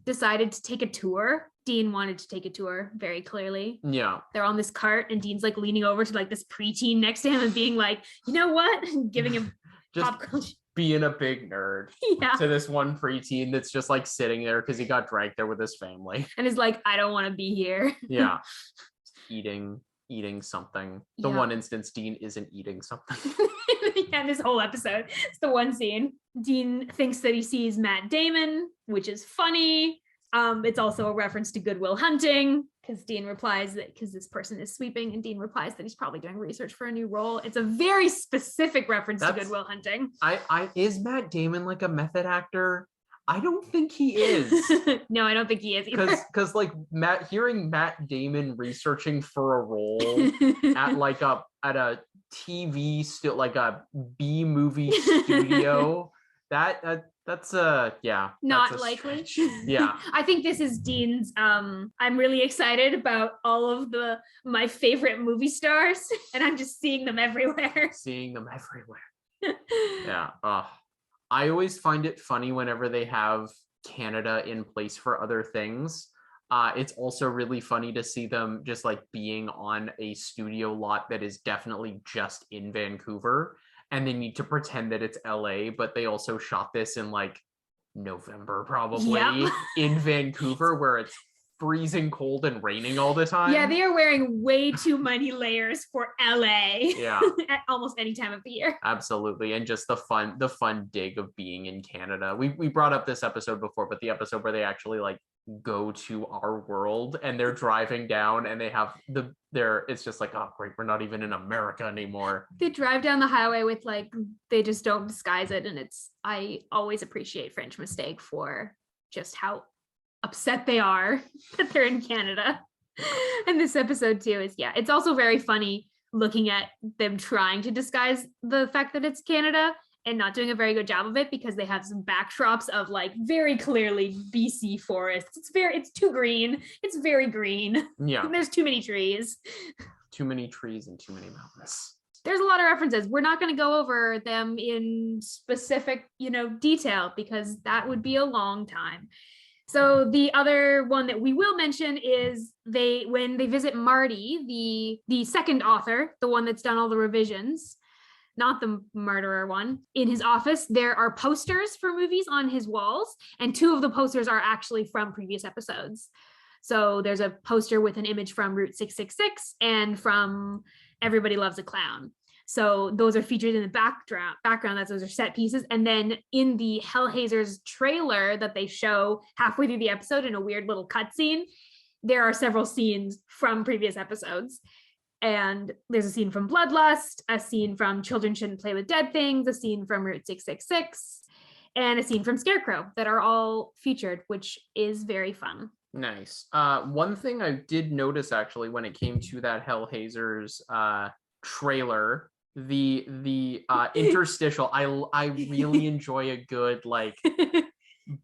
decided to take a tour. Dean wanted to take a tour very clearly. Yeah. They're on this cart and Dean's like leaning over to like this preteen next to him and being like, you know what? And giving him just popcorn. Being a big nerd. Yeah. To this one preteen that's just like sitting there because he got dragged there with his family. And is like, I don't want to be here. Yeah. Eating something. The one instance Dean isn't eating something. Yeah, this whole episode. It's the one scene. Dean thinks that he sees Matt Damon, which is funny. It's also a reference to Good Will Hunting, because Dean replies that because this person is sweeping, and Dean replies that he's probably doing research for a new role. It's a very specific reference to Good Will Hunting. Is Matt Damon like a method actor? I don't think he is. No, I don't think he is either. Because like hearing Matt Damon researching for a role at a TV still like a B movie studio, that's not likely. Yeah. I think this is Dean's I'm really excited about all of my favorite movie stars, and I'm just seeing them everywhere. Yeah. I always find it funny whenever they have Canada in place for other things. It's also really funny to see them just like being on a studio lot that is definitely just in Vancouver, and they need to pretend that it's LA, but they also shot this in like November probably in Vancouver, where it's freezing cold and raining all the time. Yeah, they are wearing way too many layers for LA. Yeah. At almost any time of the year. Absolutely. And just the fun dig of being in Canada. We brought up this episode before, but the episode where they actually like go to our world and they're driving down and they have it's just like, oh great, we're not even in America anymore. They drive down the highway with like, they just don't disguise it, and I always appreciate French Mistake for just how upset they are that they're in Canada. And this episode too it's also very funny looking at them trying to disguise the fact that it's Canada and not doing a very good job of it, because they have some backdrops of like very clearly BC forests. It's too green. It's very green. Yeah. There's too many trees. Too many trees and too many mountains. There's a lot of references. We're not going to go over them in specific, detail, because that would be a long time. So the other one that we will mention is when they visit Marty, the second author, the one that's done all the revisions, not the murderer one, in his office, there are posters for movies on his walls, and 2 of the posters are actually from previous episodes. So there's a poster with an image from Route 666 and from Everybody Loves a Clown. So those are featured in the background. Those are set pieces. And then in the Hellhaizers trailer that they show halfway through the episode in a weird little cutscene, there are several scenes from previous episodes. And there's a scene from Bloodlust, a scene from Children Shouldn't Play with Dead Things, a scene from Route 666, and a scene from Scarecrow that are all featured, which is very fun. Nice. One thing I did notice actually when it came to that Hellhaizers trailer, the interstitial, I really enjoy a good like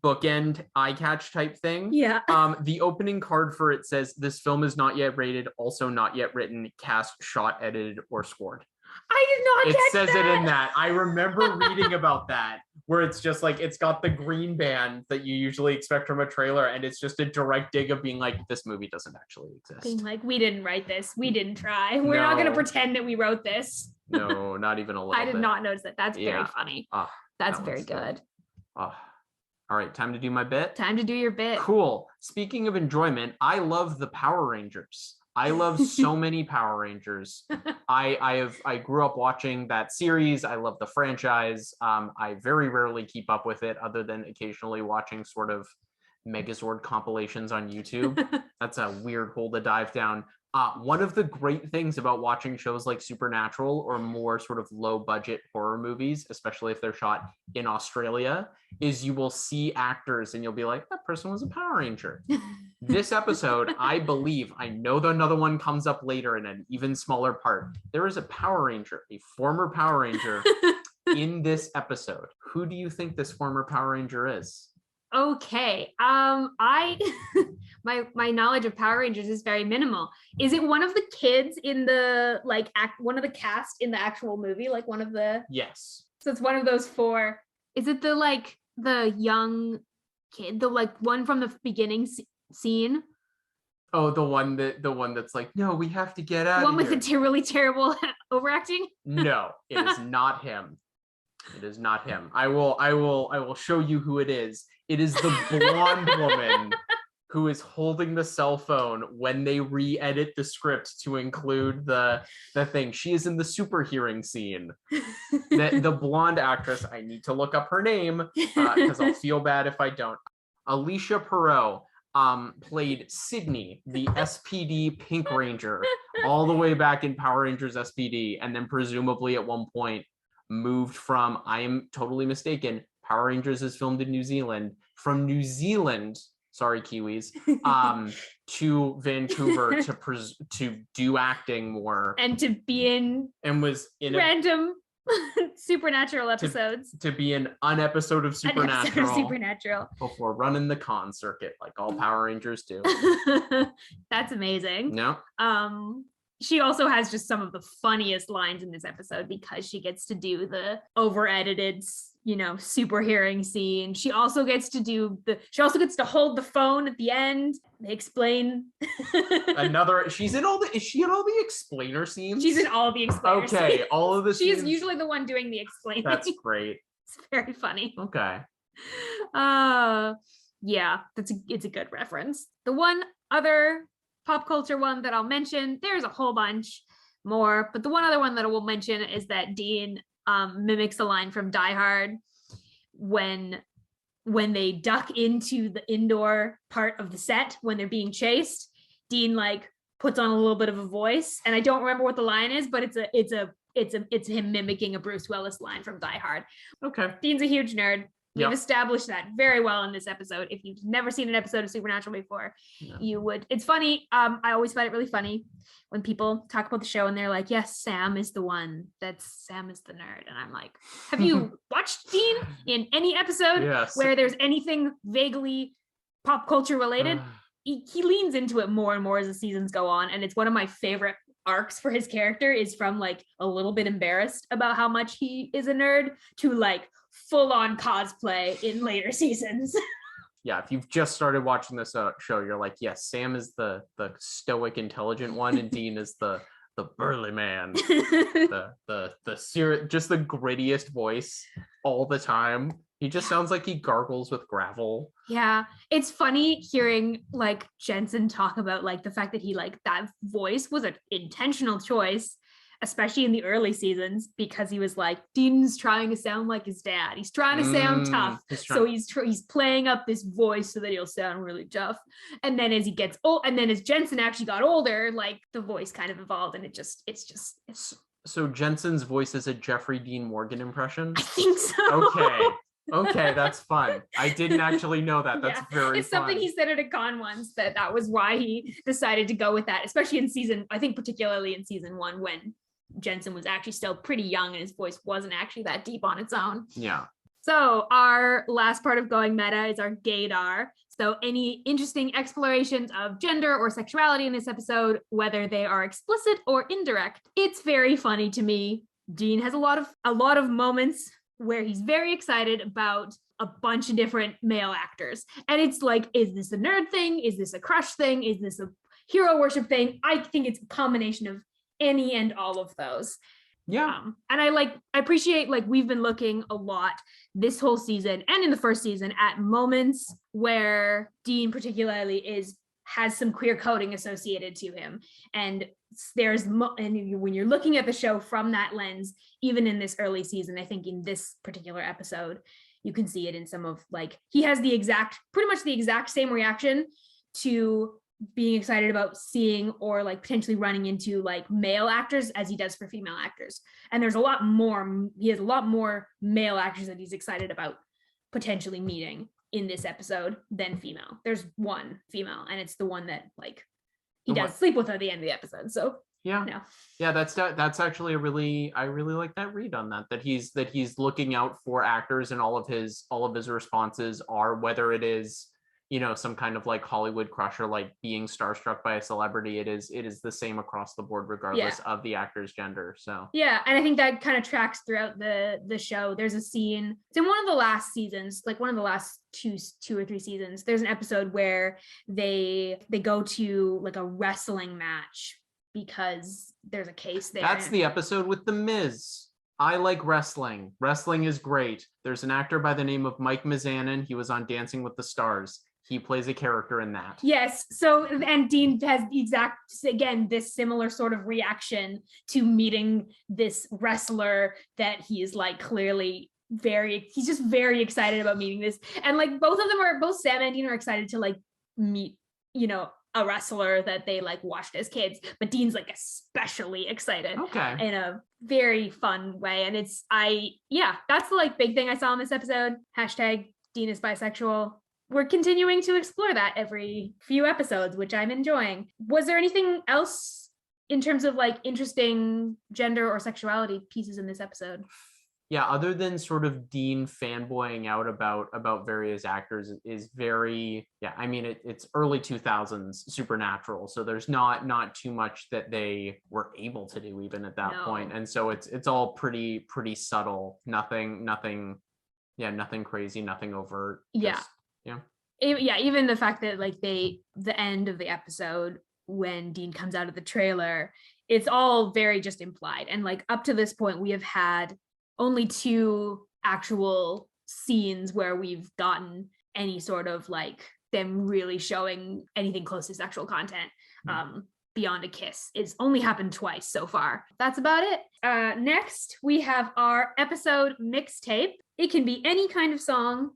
bookend eye catch type thing. Yeah. The opening card for it says, "This film is not yet rated, also not yet written, cast, shot, edited, or scored." I did not It catch says that. it in that. I remember reading about that, where it's just like, it's got the green band that you usually expect from a trailer, and it's just a direct dig of being like, this movie doesn't actually exist. Being like, we didn't write this. We didn't try. We're not going to pretend that we wrote this. No, not even a little I did bit. not notice that. That's very funny. That's very good. All right, time to do my bit. Time to do your bit. Cool. Speaking of enjoyment, I love the Power Rangers. I love so many Power Rangers. I grew up watching that series. I love the franchise. I very rarely keep up with it, other than occasionally watching sort of Megazord compilations on YouTube. That's a weird hole to dive down. One of the great things about watching shows like Supernatural or more sort of low budget horror movies, especially if they're shot in Australia, is you will see actors and you'll be like, that person was a Power Ranger. This episode, I believe, I know that another one comes up later in an even smaller part. There is a Power Ranger, a former Power Ranger in this episode. Who do you think this former Power Ranger is? Okay. I my knowledge of Power Rangers is very minimal. Is it one of the kids in the one of the cast in the actual movie? Like one of the Yes. So it's one of those four. Is it the young kid, the one from the beginning scene? Oh, the one that's like, no, we have to get out. The one with the really terrible overacting? No, it is not him. It is not him. I will show you who it is. It is the blonde woman who is holding the cell phone when they re-edit the script to include the thing. She is in the super hearing scene. The blonde actress, I need to look up her name because I'll feel bad if I don't. Alicia Perot played Sydney, the SPD Pink Ranger, all the way back in Power Rangers SPD, and then presumably at one point moved from, I am totally mistaken, Power Rangers is filmed in New Zealand, from New Zealand, sorry Kiwis, to Vancouver to do acting more and to be in and was in random Supernatural episodes, to be in an episode of Supernatural before running the con circuit like all Power Rangers do. That's amazing. No. She also has just some of the funniest lines in this episode because she gets to do the over edited, super hearing scene. She also gets to hold the phone at the end. They explain she's in all the, is she in all the explainer scenes? She's in all the explainer scenes. Okay, all of the She's usually the one doing the explaining. That's great. It's very funny. Okay. Yeah, it's a good reference. The one other pop culture one that I'll mention, there's a whole bunch more, but the one other one that I will mention is that Dean mimics a line from Die Hard when they duck into the indoor part of the set when they're being chased. Dean puts on a little bit of a voice, and I don't remember what the line is, but it's him mimicking a Bruce Willis line from Die Hard. Okay. Dean's a huge nerd. We've established that very well in this episode. If you've never seen an episode of Supernatural before, you would. It's funny. I always find it really funny when people talk about the show and they're like, yes, Sam is the nerd. And I'm like, have you watched Dean in any episode where there's anything vaguely pop culture related? He leans into it more and more as the seasons go on. And it's one of my favorite arcs for his character is from a little bit embarrassed about how much he is a nerd to full on cosplay in later seasons. Yeah, if you've just started watching this show, you're like, yes, Sam is the stoic, intelligent one, and Dean is the burly man, the serious, just the grittiest voice all the time. He just sounds like he gargles with gravel. Yeah, it's funny hearing Jensen talk about the fact that he that voice was an intentional choice, especially in the early seasons, because he was Dean's trying to sound like his dad. He's trying to sound tough. So he's playing up this voice so that he'll sound really tough. And then as he gets old, and then as Jensen actually got older, the voice kind of evolved, and it's So Jensen's voice is a Jeffrey Dean Morgan impression? I think so. Okay, that's fun. I didn't actually know that. That's very It's something he said at a con once that was why he decided to go with that, especially I think particularly in season 1 when Jensen was actually still pretty young and his voice wasn't actually that deep on its own. Yeah. So our last part of going meta is our gaydar. So any interesting explorations of gender or sexuality in this episode, whether they are explicit or indirect. It's very funny to me. Dean has a lot of moments where he's very excited about a bunch of different male actors. And it's like, is this a nerd thing? Is this a crush thing? Is this a hero worship thing? I think it's a combination of any and all of those. Yeah. And I appreciate, like, we've been looking a lot this whole season and in the first season at moments where Dean particularly has some queer coding associated to him. And when you're looking at the show from that lens, even in this early season, I think in this particular episode, you can see it in some of, like, he has pretty much the exact same reaction to being excited about seeing or like potentially running into like male actors as he does for female actors. And he has a lot more male actors that he's excited about potentially meeting in this episode than female. There's one female, and it's the one that, like, he does sleep with at the end of the episode. So yeah, that's actually I really like that read on that he's looking out for actors, and all of his responses are, whether it is, you know, some kind of like Hollywood crush or like being starstruck by a celebrity, it is the same across the board regardless of the actor's gender. So yeah, and I think that kind of tracks throughout the show. There's a scene, it's in one of the last seasons, like one of the last two or three seasons, there's an episode where they go to like a wrestling match because there's a case there. That's the episode with the Miz. I like wrestling. Wrestling is great. There's an actor by the name of Mike Mizanin. He was on Dancing with the Stars. He plays a character in that. Yes. So, and Dean has this similar sort of reaction to meeting this wrestler that he is like clearly he's just very excited about meeting this. And like both Sam and Dean are excited to like meet, you know, a wrestler that they like watched as kids, but Dean's like especially excited in a very fun way. And that's the like big thing I saw in this episode. # Dean is bisexual. We're continuing to explore that every few episodes, which I'm enjoying. Was there anything else in terms of like interesting gender or sexuality pieces in this episode? Yeah, other than sort of Dean fanboying out about various actors is very, I mean, it's early 2000s Supernatural, so there's not too much that they were able to do even at that point. And so it's all pretty subtle. Nothing crazy, nothing overt. Even the fact that like the end of the episode when Dean comes out of the trailer, it's all very just implied. And like up to this point, we have had only 2 actual scenes where we've gotten any sort of like them really showing anything close to sexual content beyond a kiss. It's only happened twice so far. That's about it. Next, we have our episode mixtape. It can be any kind of song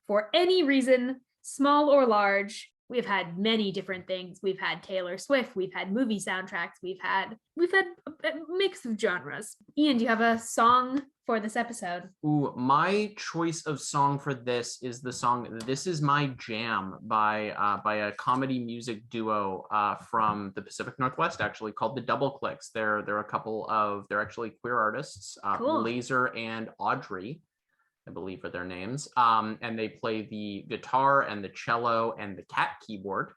for any reason, small or large. We've had many different things. We've had Taylor Swift. We've had movie soundtracks. We've had a mix of genres. Ian, do you have a song for this episode? Ooh, my choice of song for this is the song "This Is My Jam" by a comedy music duo from the Pacific Northwest, actually, called the Double Clicks. They're actually queer artists, Cool. Laser and Audrey, I believe are their names. And they play the guitar and the cello and the cat keyboard.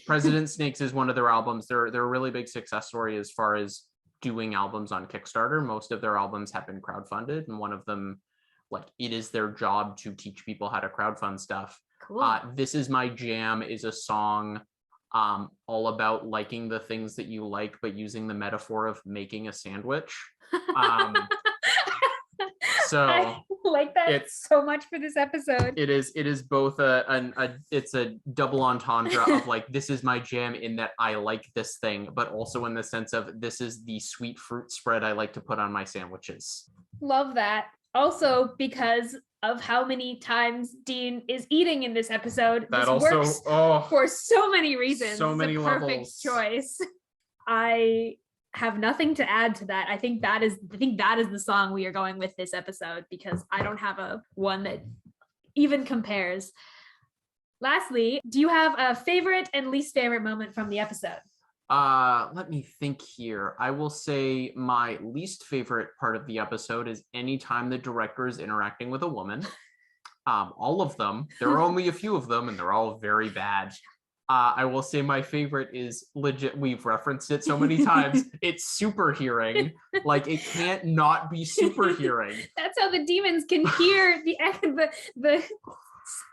President Snakes is one of their albums. They're a really big success story as far as doing albums on Kickstarter. Most of their albums have been crowdfunded, and one of them, like, it is their job to teach people how to crowdfund stuff. Cool. This Is My Jam is a song all about liking the things that you like, but using the metaphor of making a sandwich. So I like that so much for this episode. It is both it's a double entendre of like, this is my jam in that I like this thing, but also in the sense of this is the sweet fruit spread I like to put on my sandwiches. Love that. Also, because of how many times Dean is eating in this episode, that this also works for so many reasons. So many perfect levels. Choice. I have nothing to add to that. I think that is the song we are going with this episode, because I don't have one that even compares. Lastly, do you have a favorite and least favorite moment from the episode? Let me think here. I will say my least favorite part of the episode is anytime the director is interacting with a woman. All of them. There are only a few of them, and they're all very bad. I will say my favorite is legit. We've referenced it so many times. It's super hearing. Like, it can't not be super hearing. That's how the demons can hear the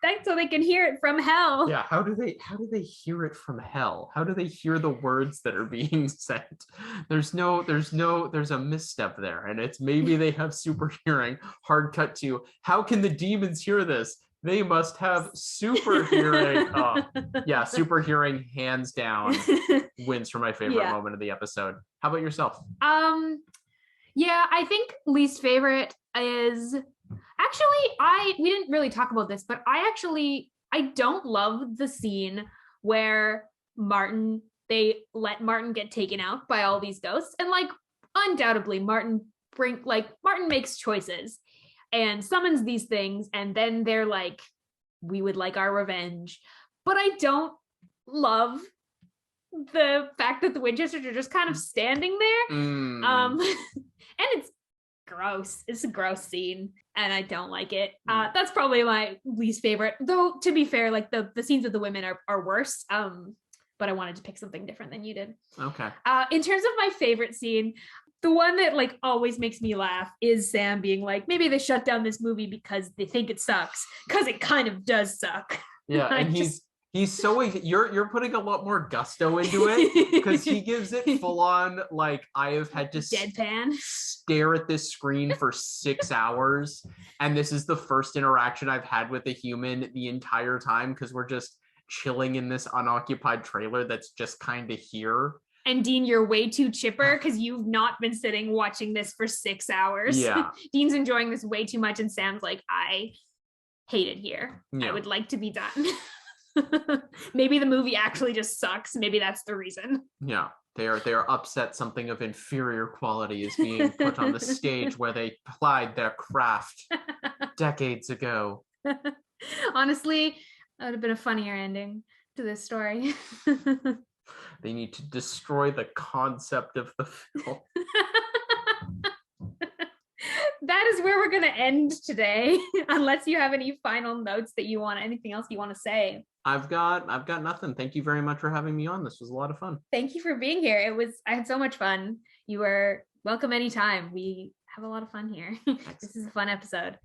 that's so they can hear it from hell. Yeah, how do they hear it from hell? How do they hear the words that are being said? There's a misstep there, and it's maybe they have super hearing. Hard cut to, how can the demons hear this? They must have super hearing. Oh, yeah, super hearing, hands down, wins for my favorite moment of the episode. How about yourself? Yeah, I think least favorite is actually, we didn't really talk about this, but I don't love the scene where they let Martin get taken out by all these ghosts. And like, undoubtedly, Martin makes choices and summons these things, and then they're like, we would like our revenge. But I don't love the fact that the Winchesters are just kind of standing there. And it's gross. It's a gross scene, and I don't like it. That's probably my least favorite, though. To be fair, like the scenes with the women are worse. But I wanted to pick something different than you did. Okay. In terms of my favorite scene, the one that like always makes me laugh is Sam being like, maybe they shut down this movie because they think it sucks, because it kind of does suck. Yeah, and he's so, you're putting a lot more gusto into it, because he gives it full on, like, I have had to deadpan stare at this screen for 6 hours, and this is the first interaction I've had with a human the entire time, because we're just chilling in this unoccupied trailer that's just kind of here. And Dean, you're way too chipper because you've not been sitting watching this for 6 hours. Yeah. Dean's enjoying this way too much, and Sam's like, I hate it here. Yeah. I would like to be done. Maybe the movie actually just sucks. Maybe that's the reason. Yeah, they are upset something of inferior quality is being put on the stage where they plied their craft decades ago. Honestly, that would have been a funnier ending to this story. They need to destroy the concept of the film. That is where we're going to end today, unless you have any final notes that you want, anything else you want to say. I've got nothing. Thank you very much for having me on. This was a lot of fun. Thank you for being here. I had so much fun. You were welcome anytime. We have a lot of fun here. This is a fun episode.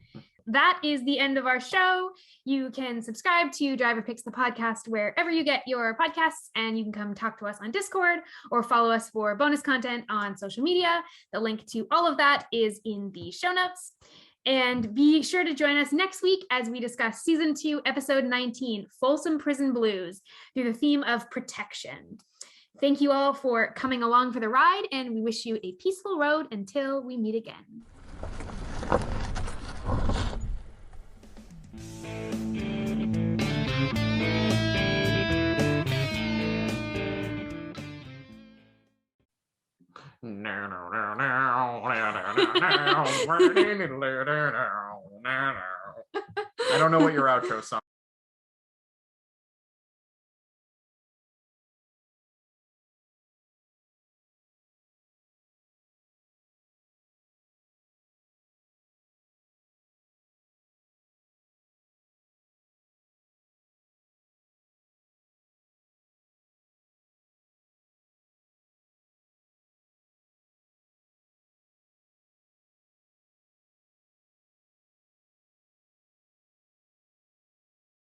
That is the end of our show. You can subscribe to Driver Picks the Podcast wherever you get your podcasts, and you can come talk to us on Discord or follow us for bonus content on social media. The link to all of that is in the show notes. And be sure to join us next week as we discuss Season 2, Episode 19, Folsom Prison Blues, through the theme of protection. Thank you all for coming along for the ride, and we wish you a peaceful road until we meet again. I don't know what your outro song